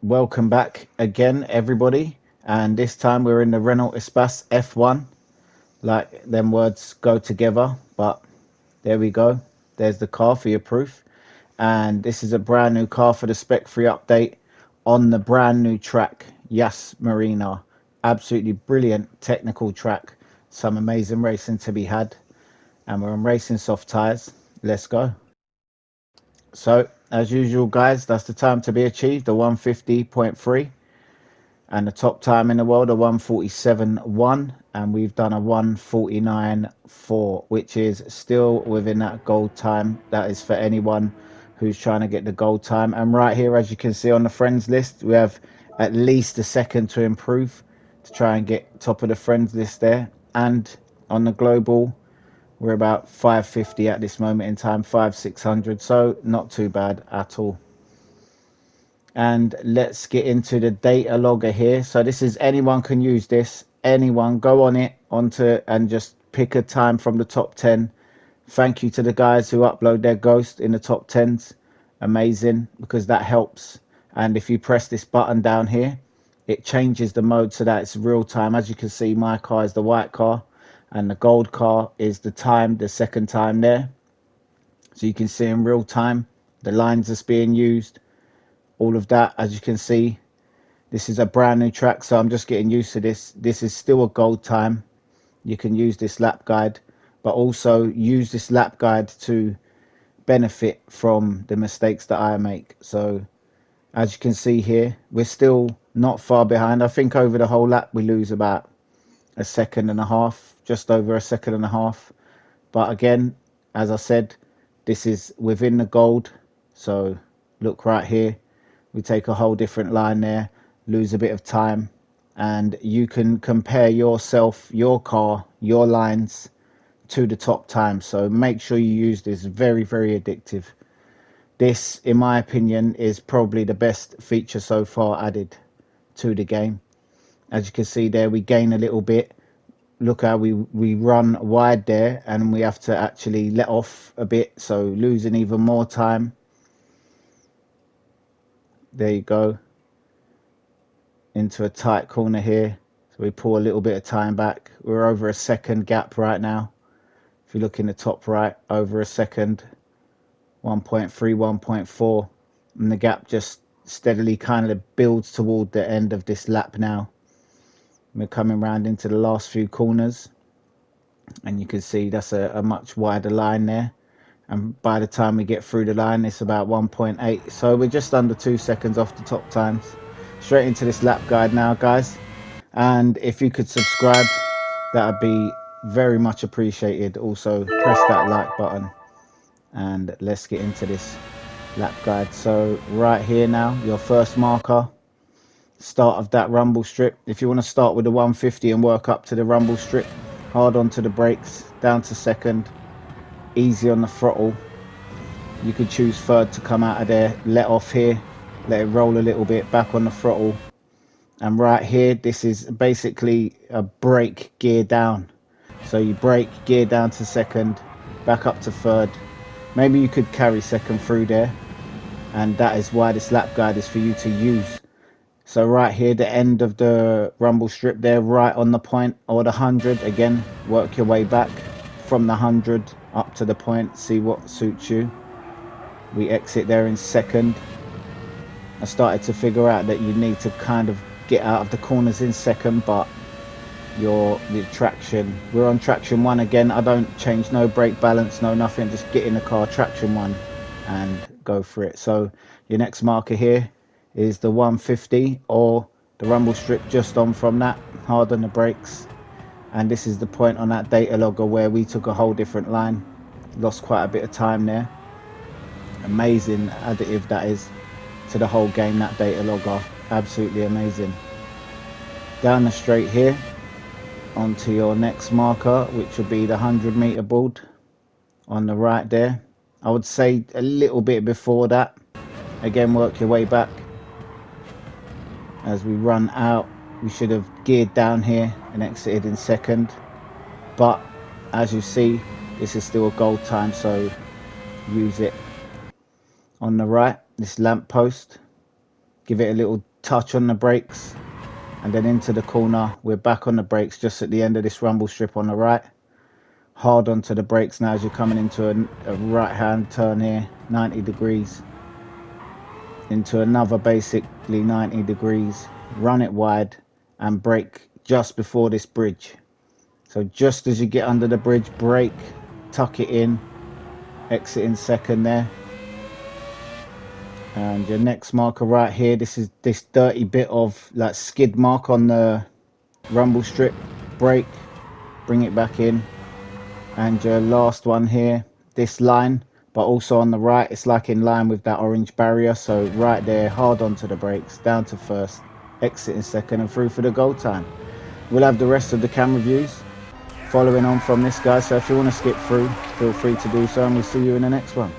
Welcome back again, everybody. And this time we're in the Renault Espace F1. Like them words go together, but there we go. There's the car for your proof. And this is a brand new car for the spec free update on the brand new track. Yes, Marina. Absolutely brilliant technical track. Some amazing racing to be had. And we're on racing soft tyres. Let's go. So, as usual, guys, that's the time to be achieved, the 150.3. And the top time in the world, a 147.1, and we've done a 149.4, which is still within that gold time. That is for anyone who's trying to get the gold time. And right here, as you can see on the friends list, we have at least a second to improve to try and get top of the friends list there. And on the global, we're about 550 at this moment in time, 600, so not too bad at all. And let's get into the data logger here. So this is, anyone can use this. Anyone, go on it onto and just pick a time from the top 10. Thank you to the guys who upload their ghost in the top 10s. Amazing, because that helps. And if you press this button down here, it changes the mode so that it's real time. As you can see, my car is the white car and the gold car is the time, the second time there. So you can see in real time the lines that's being used, all of that. As you can see, this is a brand new track, so I'm just getting used to this. This is still a gold time. You can use this lap guide, but also use this lap guide to benefit from the mistakes that I make. So as you can see here, we're still not far behind. I think over the whole lap we lose about a second and a half, just over a second and a half. But again, as I said, this is within the gold. So look right here, we take a whole different line there, lose a bit of time, and you can compare yourself, your car, your lines to the top time. So make sure you use this. Very, very addictive. This, in my opinion, is probably the best feature so far added to the game. As you can see there, we gain a little bit. Look how we run wide there, and we have to actually let off a bit, so losing even more time. There you go, into a tight corner here, so we pull a little bit of time back. We're over a second gap right now. If you look in the top right, over a second, 1.3, 1.4, and the gap just steadily kind of builds toward the end of this lap now. We're coming round into the last few corners, and you can see that's a much wider line there. And by the time we get through the line, it's about 1.8. So we're just under 2 seconds off the top times. Straight into this lap guide now, guys. And if you could subscribe, that would be very much appreciated. Also, press that like button. And let's get into this lap guide. So right here now, your first marker, start of that rumble strip. If you want to start with the 150 and work up to the rumble strip, hard onto the brakes, down to second, easy on the throttle. You could choose third to come out of there, let off here, let it roll a little bit, back on the throttle. And right here, this is basically a brake gear down. So you brake, gear down to second, back up to third. Maybe you could carry second through there, and that is why this lap guide is for you to use. So right here, the end of the rumble strip there, right on the point, or the 100, again, work your way back from the 100 up to the point, see what suits you. We exit there in second. I started to figure out that you need to kind of get out of the corners in second, but the traction, we're on traction 1 again. I don't change, no brake balance, no nothing, just get in the car, traction 1 and go for it. So your next marker here is the 150 or the rumble strip just on from that, hard on the brakes. And this is the point on that data logger where we took a whole different line, lost quite a bit of time there. Amazing additive that is to the whole game, that data logger, absolutely amazing. Down the straight here onto your next marker, which will be the 100-meter board on the right there. I would say a little bit before that. Again, work your way back. As we run out, we should have geared down here and exited in second, but as you see, this is still a gold time, so use it. On the right, this lamp post, give it a little touch on the brakes, and then into the corner. We're back on the brakes just at the end of this rumble strip on the right. Hard onto the brakes now as you're coming into a right hand turn here, 90 degrees. Into another basically 90 degrees. Run it wide and brake just before this bridge. So just as you get under the bridge, brake, tuck it in, exit in second there. And your next marker right here, this is this dirty bit of like skid mark on the rumble strip. Brake, bring it back in. And your last one here, this line, but also on the right, it's like in line with that orange barrier. So right there, hard onto the brakes, down to first, exit in second, and through for the goal time. We'll have the rest of the camera views following on from this, guy. So if you want to skip through, feel free to do so, and we'll see you in the next one.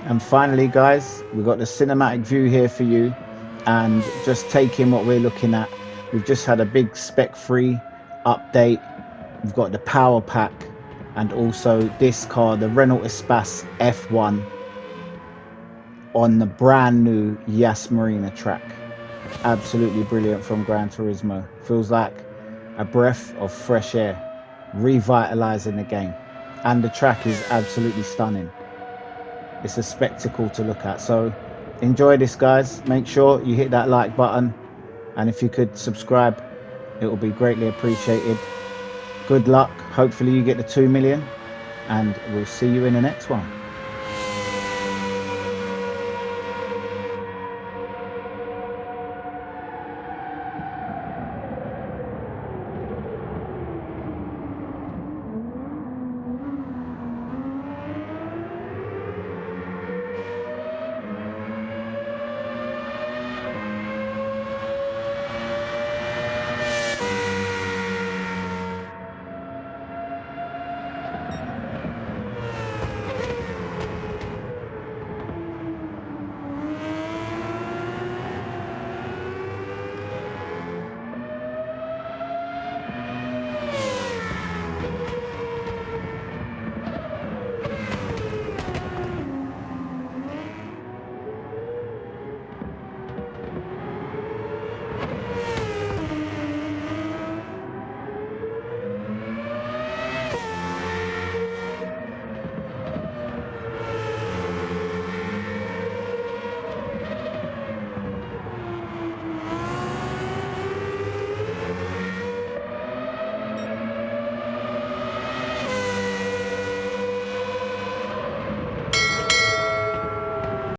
And finally, guys, we've got the cinematic view here for you. And just taking what we're looking at, we've just had a big spec free update. We've got the power pack, and also this car, the Renault Espace F1, on the brand new Yas Marina track. Absolutely brilliant from Gran Turismo. Feels like a breath of fresh air, revitalizing the game. And the track is absolutely stunning. It's a spectacle to look at. So enjoy this, guys. Make sure you hit that like button, and if you could subscribe, it will be greatly appreciated. Good luck. Hopefully you get the 2 million, and we'll see you in the next one.